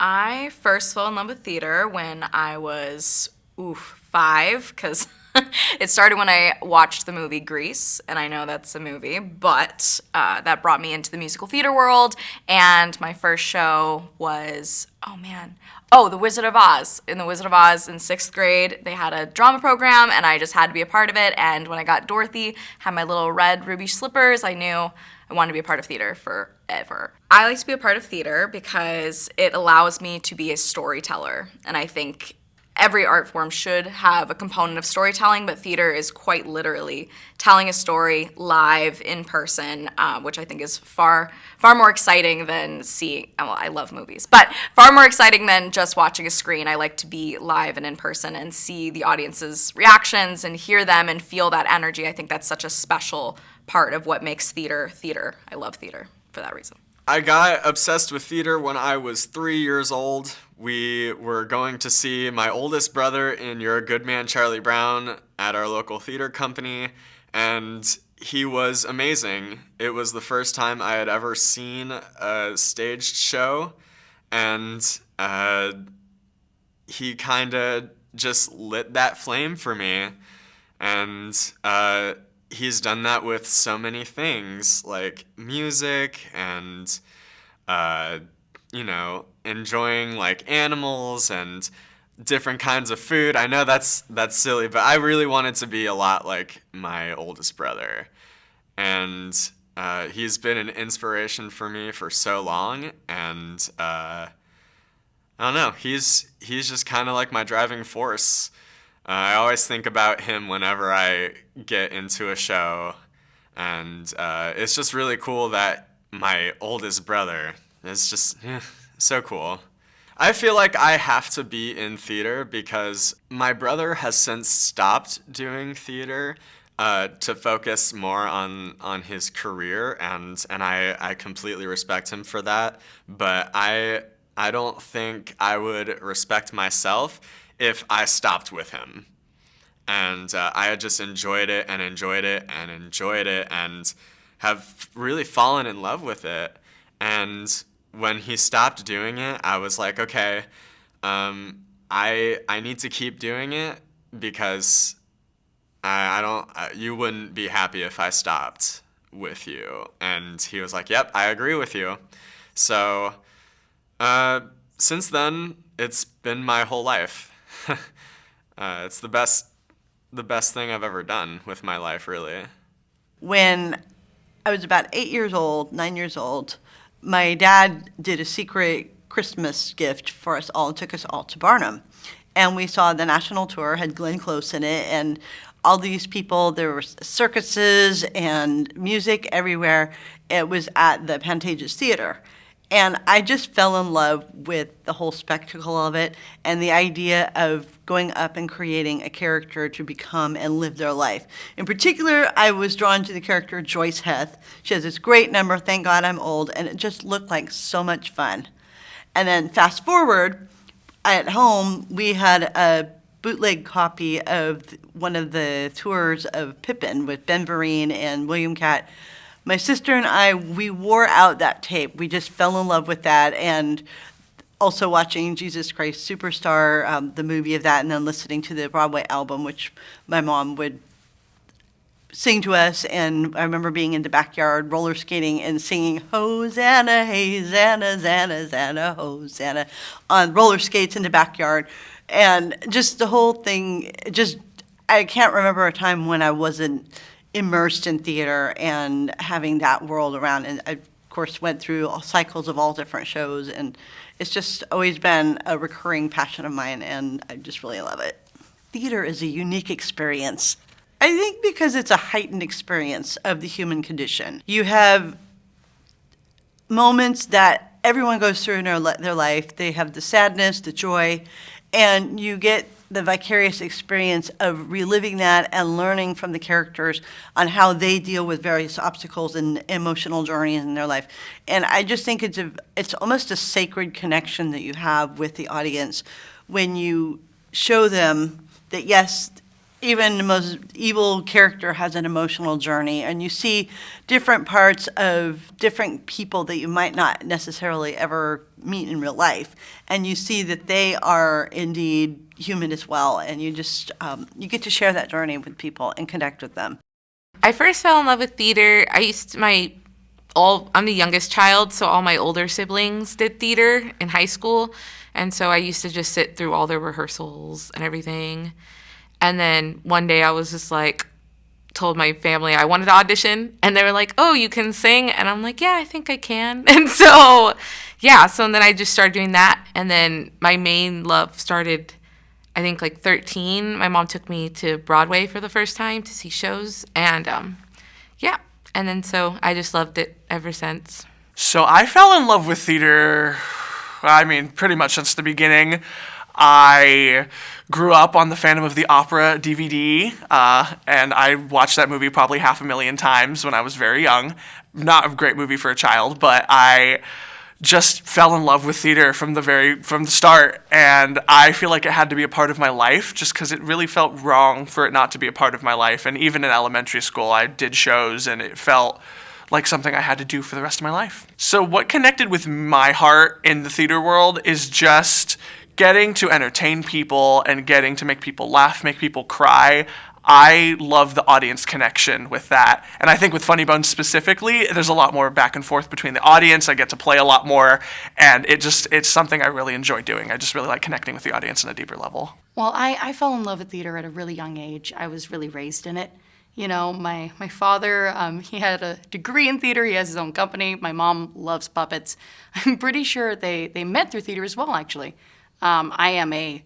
I first fell in love with theater when I was, 5, because it started when I watched the movie Grease, and I know that's a movie, but that brought me into the musical theater world, and my first show was, The Wizard of Oz. In The Wizard of Oz in 6th grade, they had a drama program, and I just had to be a part of it, and when I got Dorothy, had my little red ruby slippers, I knew I wanted to be a part of theater forever. I like to be a part of theater because it allows me to be a storyteller, and I think every art form should have a component of storytelling, but theater is quite literally telling a story live in person, which I think is far more exciting than seeing, well, I love movies, but far more exciting than just watching a screen. I like to be live and in person and see the audience's reactions and hear them and feel that energy. I think that's such a special part of what makes theater theater. I love theater for that reason. I got obsessed with theater when I was 3 years old. We were going to see my oldest brother in You're a Good Man, Charlie Brown at our local theater company, and he was amazing. It was the first time I had ever seen a staged show, and he kind of just lit that flame for me, and he's done that with so many things, like music and, enjoying, like, animals and different kinds of food. I know that's silly, but I really wanted to be a lot like my oldest brother. And he's been an inspiration for me for so long, and I don't know, he's just kind of like my driving force. I always think about him whenever I get into a show, and it's just really cool that my oldest brother is just so cool. I feel like I have to be in theater because my brother has since stopped doing theater to focus more on his career, and I completely respect him for that, but I don't think I would respect myself if I stopped with him. And I had just enjoyed it and enjoyed it and enjoyed it and have really fallen in love with it. And when he stopped doing it, I was like, okay, I need to keep doing it because you wouldn't be happy if I stopped with you. And he was like, yep, I agree with you. So since then, it's been my whole life. It's the best thing I've ever done with my life, really. When I was about 9 years old, my dad did a secret Christmas gift for us all and took us all to Barnum. And we saw the national tour, had Glenn Close in it, and all these people, there were circuses and music everywhere. It was at the Pantages Theater. And I just fell in love with the whole spectacle of it and the idea of going up and creating a character to become and live their life. In particular, I was drawn to the character Joyce Heth. She has this great number, Thank God I'm Old, and it just looked like so much fun. And then fast forward, at home, we had a bootleg copy of one of the tours of Pippin with Ben Vereen and William Catt. My sister and I, we wore out that tape. We just fell in love with that, and also watching Jesus Christ Superstar, the movie of that, and then listening to the Broadway album, which my mom would sing to us. And I remember being in the backyard roller skating and singing Hosanna, hey, Zanna, Zanna, Zanna, Hosanna on roller skates in the backyard. And just the whole thing, I can't remember a time when I wasn't immersed in theater and having that world around. And I, of course, went through all cycles of all different shows, and it's just always been a recurring passion of mine, and I just really love it. Theater is a unique experience. I think because it's a heightened experience of the human condition. You have moments that everyone goes through in their life. They have the sadness, the joy, and you get the vicarious experience of reliving that and learning from the characters on how they deal with various obstacles and emotional journeys in their life. And I just think it's almost a sacred connection that you have with the audience when you show them that, yes, Even the most evil character has an emotional journey, and you see different parts of different people that you might not necessarily ever meet in real life, and you see that they are indeed human as well, and you just you get to share that journey with people and connect with them. I first fell in love with theater. I'm the youngest child, so all my older siblings did theater in high school, and so I used to just sit through all their rehearsals and everything. And then one day I was just like, told my family I wanted to audition, and they were like, "Oh, you can sing?" And I'm like, "Yeah, I think I can." And so, yeah, so then I just started doing that. And then my main love started, I think, like 13. My mom took me to Broadway for the first time to see shows. And yeah, and then so I just loved it ever since. So I fell in love with theater, I mean, pretty much since the beginning. I grew up on the Phantom of the Opera DVD, and I watched that movie probably 500,000 times when I was very young. Not a great movie for a child, but I just fell in love with theater from the start, and I feel like it had to be a part of my life just because it really felt wrong for it not to be a part of my life. And even in elementary school, I did shows, and it felt like something I had to do for the rest of my life. So what connected with my heart in the theater world is just getting to entertain people and getting to make people laugh, make people cry. I love the audience connection with that. And I think with Funny Bonz specifically, there's a lot more back and forth between the audience. I get to play a lot more, and it's something I really enjoy doing. I just really like connecting with the audience on a deeper level. Well, I fell in love with theater at a really young age. I was really raised in it. You know, my father, he had a degree in theater. He has his own company. My mom loves puppets. I'm pretty sure they met through theater as well, actually. I am a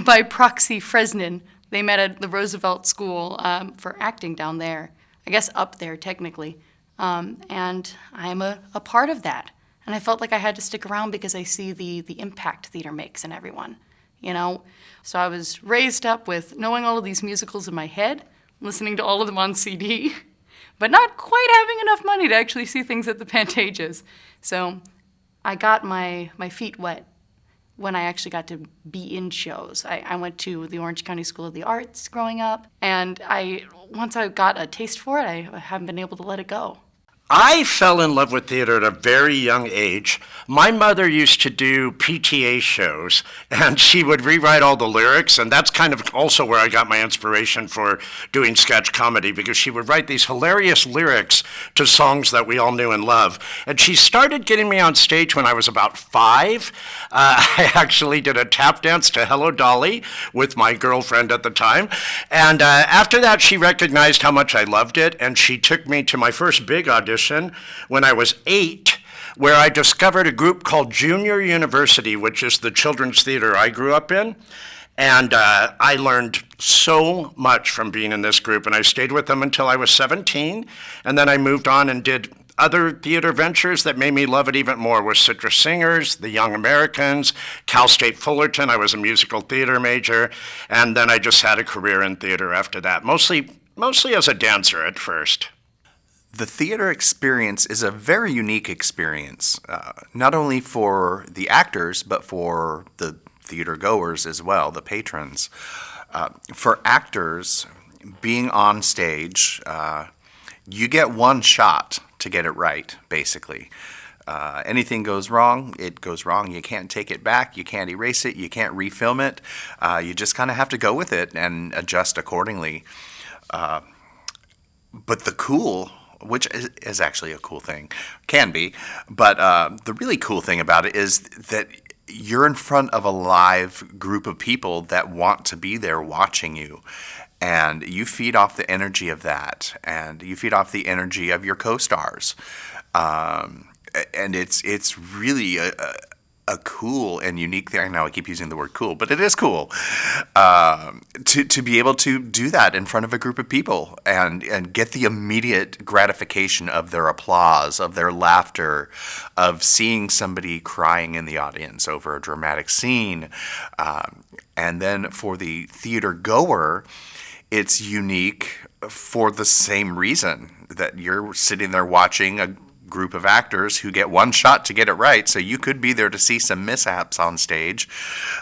by proxy Fresnan. They met at the Roosevelt School for acting down there. I guess up there, technically. And I'm a part of that. And I felt like I had to stick around because I see the impact theater makes in everyone, you know? So I was raised up with knowing all of these musicals in my head, listening to all of them on CD, but not quite having enough money to actually see things at the Pantages. So I got my feet wet when I actually got to be in shows. I went to the Orange County School of the Arts growing up, and once I got a taste for it, I haven't been able to let it go. I fell in love with theater at a very young age. My mother used to do PTA shows, and she would rewrite all the lyrics, and that's kind of also where I got my inspiration for doing sketch comedy, because she would write these hilarious lyrics to songs that we all knew and loved. And she started getting me on stage when I was about 5. I actually did a tap dance to Hello Dolly with my girlfriend at the time. And after that, she recognized how much I loved it, and she took me to my first big audition when I was 8, where I discovered a group called Junior University, which is the children's theater I grew up in. And I learned so much from being in this group, and I stayed with them until I was 17. And then I moved on and did other theater ventures that made me love it even more, with Citrus Singers, the Young Americans, Cal State Fullerton. I was a musical theater major. And then I just had a career in theater after that, mostly as a dancer at first. The theater experience is a very unique experience, not only for the actors, but for the theater goers as well, the patrons. For actors, being on stage, you get one shot to get it right, basically. Anything goes wrong, it goes wrong. You can't take it back, you can't erase it, you can't refilm it. You just kind of have to go with it and adjust accordingly. But the cool, which is actually a cool thing, can be, but the really cool thing about it is that you're in front of a live group of people that want to be there watching you, and you feed off the energy of that, and you feed off the energy of your co-stars, and it's really a cool and unique thing. I know I keep using the word cool, but it is cool to be able to do that in front of a group of people and get the immediate gratification of their applause, of their laughter, of seeing somebody crying in the audience over a dramatic scene. And then for the theater goer, it's unique for the same reason that you're sitting there watching a group of actors who get one shot to get it right. So you could be there to see some mishaps on stage,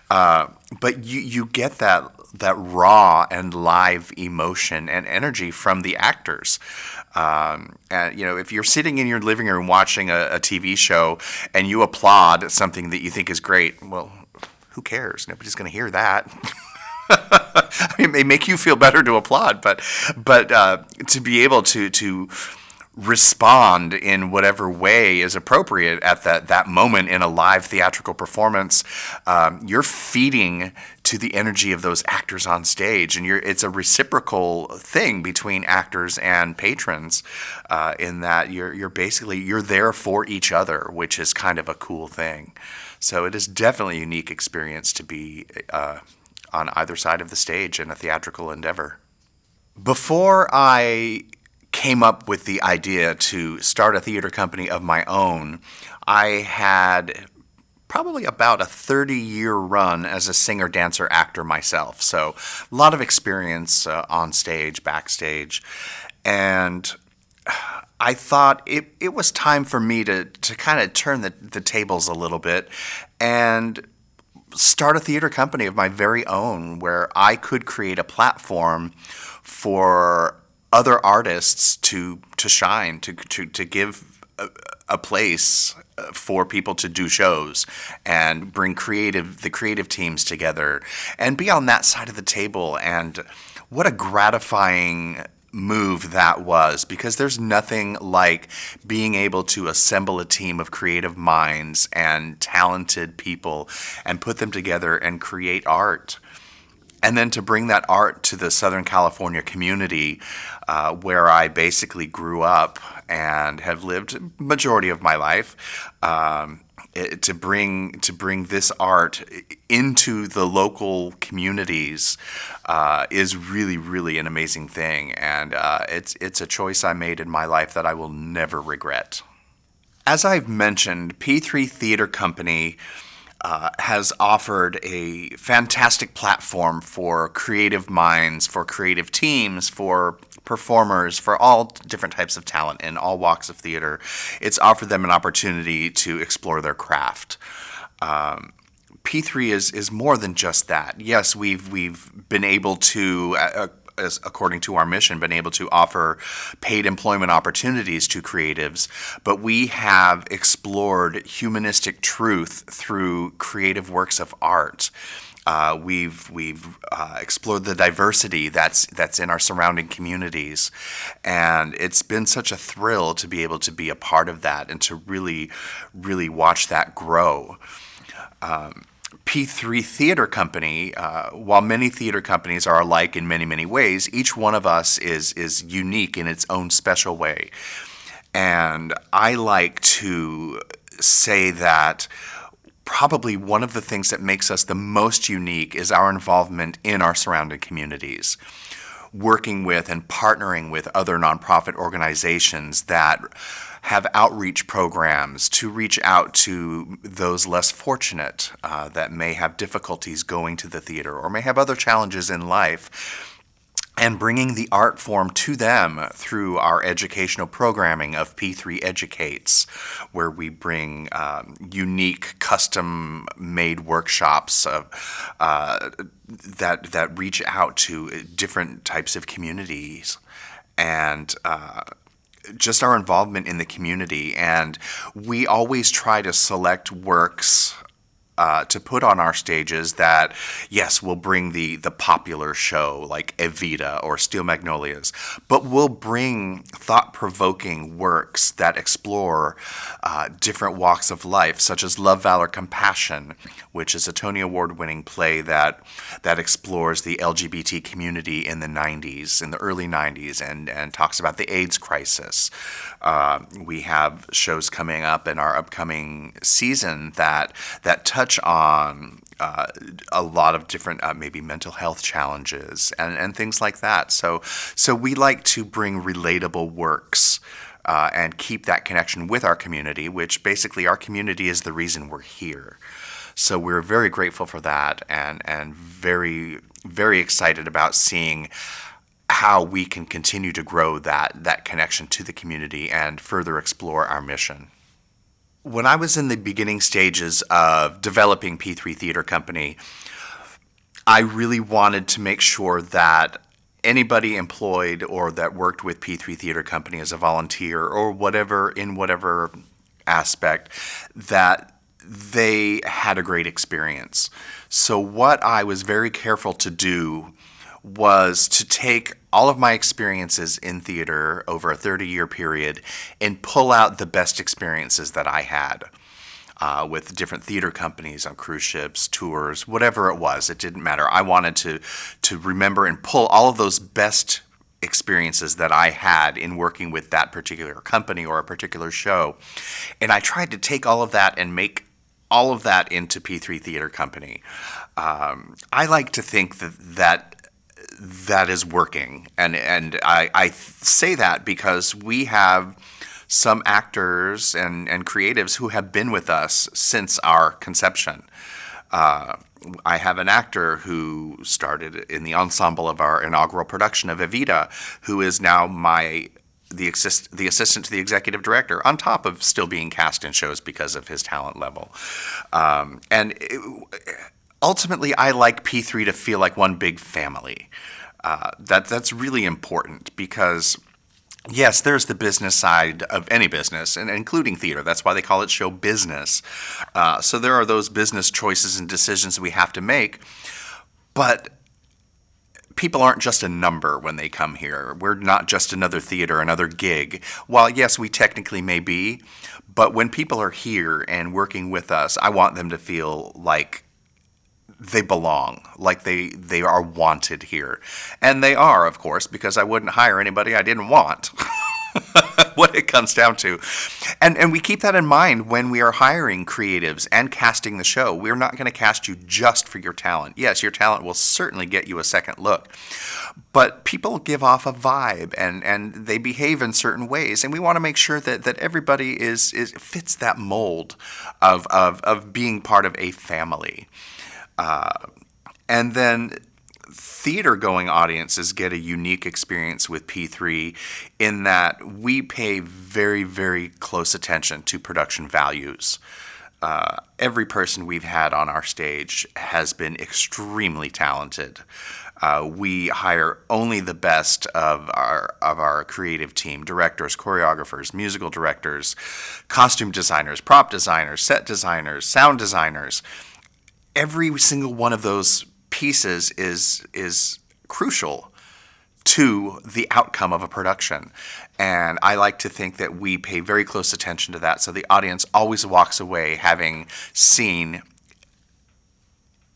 but you get that raw and live emotion and energy from the actors. And if you're sitting in your living room watching a TV show and you applaud something that you think is great, well, who cares? Nobody's going to hear that. I mean, it may make you feel better to applaud, but to be able to respond in whatever way is appropriate at that moment in a live theatrical performance, you're feeding to the energy of those actors on stage, and it's a reciprocal thing between actors and patrons, in that you're there for each other, which is kind of a cool thing. So it is definitely a unique experience to be on either side of the stage in a theatrical endeavor. Before I came up with the idea to start a theater company of my own, I had probably about a 30-year run as a singer, dancer, actor myself. So a lot of experience on stage, backstage. And I thought it was time for me to kind of turn the tables a little bit and start a theater company of my very own, where I could create a platform for other artists to shine, to give a place for people to do shows and bring the creative teams together and be on that side of the table. And what a gratifying move that was, because there's nothing like being able to assemble a team of creative minds and talented people and put them together and create art. And then to bring that art to the Southern California community, where I basically grew up and have lived majority of my life, to bring this art into the local communities is really, really an amazing thing. And it's a choice I made in my life that I will never regret. As I've mentioned, P3 Theater Company has offered a fantastic platform for creative minds, for creative teams, for performers, for all different types of talent in all walks of theater. It's offered them an opportunity to explore their craft. P3 is more than just that. Yes, we've been able to, as according to our mission, been able to offer paid employment opportunities to creatives, but we have explored humanistic truth through creative works of art. We've explored the diversity that's in our surrounding communities, and it's been such a thrill to be able to be a part of that and to really, really watch that grow. P3 Theater Company, while many theater companies are alike in many, many ways, each one of us is unique in its own special way. And I like to say that probably one of the things that makes us the most unique is our involvement in our surrounding communities, working with and partnering with other nonprofit organizations that have outreach programs to reach out to those less fortunate that may have difficulties going to the theater or may have other challenges in life, and bringing the art form to them through our educational programming of P3 Educates, where we bring unique custom-made workshops that reach out to different types of communities, and just our involvement in the community. And we always try to select works to put on our stages that, yes, will bring the popular show like Evita or Steel Magnolias, but we'll bring thought-provoking works that explore different walks of life, such as Love, Valor, Compassion, which is a Tony Award-winning play that explores the LGBT community in the 90s, in the early 90s, and talks about the AIDS crisis. We have shows coming up in our upcoming season that touch on a lot of different maybe mental health challenges and things like that. So we like to bring relatable works and keep that connection with our community, which basically our community is the reason we're here. So we're very grateful for that, and very, very excited about seeing how we can continue to grow that connection to the community and further explore our mission. When I was in the beginning stages of developing P3 Theater Company, I really wanted to make sure that anybody employed or that worked with P3 Theater Company as a volunteer or whatever, in whatever aspect, that they had a great experience. So what I was very careful to do was to take all of my experiences in theater over a 30-year period and pull out the best experiences that I had with different theater companies on cruise ships, tours, whatever it was. It didn't matter. I wanted to remember and pull all of those best experiences that I had in working with that particular company or a particular show. And I tried to take all of that and make all of that into P3 Theater Company. I like to think that is working. And I say that because we have some actors and creatives who have been with us since our conception. I have an actor who started in the ensemble of our inaugural production of Evita, who is now the assistant to the executive director, on top of still being cast in shows because of his talent level. Ultimately, I like P3 to feel like one big family. That's really important because, yes, there's the business side of any business, and including theater. That's why they call it show business. So there are those business choices and decisions we have to make, but people aren't just a number when they come here. We're not just another theater, another gig. While, yes, we technically may be, but when people are here and working with us, I want them to feel like they belong, like they are wanted here. And they are, of course, because I wouldn't hire anybody I didn't want. What it comes down to. And we keep that in mind when we are hiring creatives and casting the show. We're not going to cast you just for your talent. Yes, your talent will certainly get you a second look. But people give off a vibe and they behave in certain ways. And we want to make sure that everybody fits that mold of being part of a family. And then theater-going audiences get a unique experience with P3 in that we pay very, very close attention to production values. Every person we've had on our stage has been extremely talented. We hire only the best of our creative team: directors, choreographers, musical directors, costume designers, prop designers, set designers, sound designers. Every single one of those pieces is crucial to the outcome of a production. And I like to think that we pay very close attention to that, so the audience always walks away having seen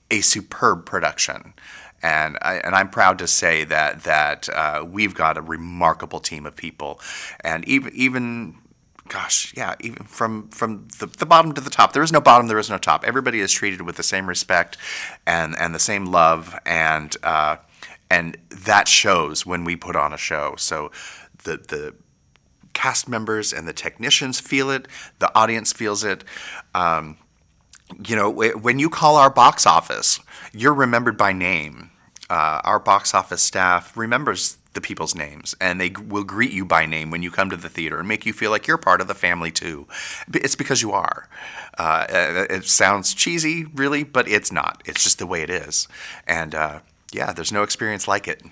a superb production. And I'm proud to say that we've got a remarkable team of people. And even from the bottom to the top. There is no bottom, there is no top. Everybody is treated with the same respect and the same love, and that shows when we put on a show. So the cast members and the technicians feel it, the audience feels it. When you call our box office, you're remembered by name. Our box office staff remembers the people's names, and they will greet you by name when you come to the theater and make you feel like you're part of the family too. It's because you are. It sounds cheesy, really, but it's not. It's just the way it is. And there's no experience like it.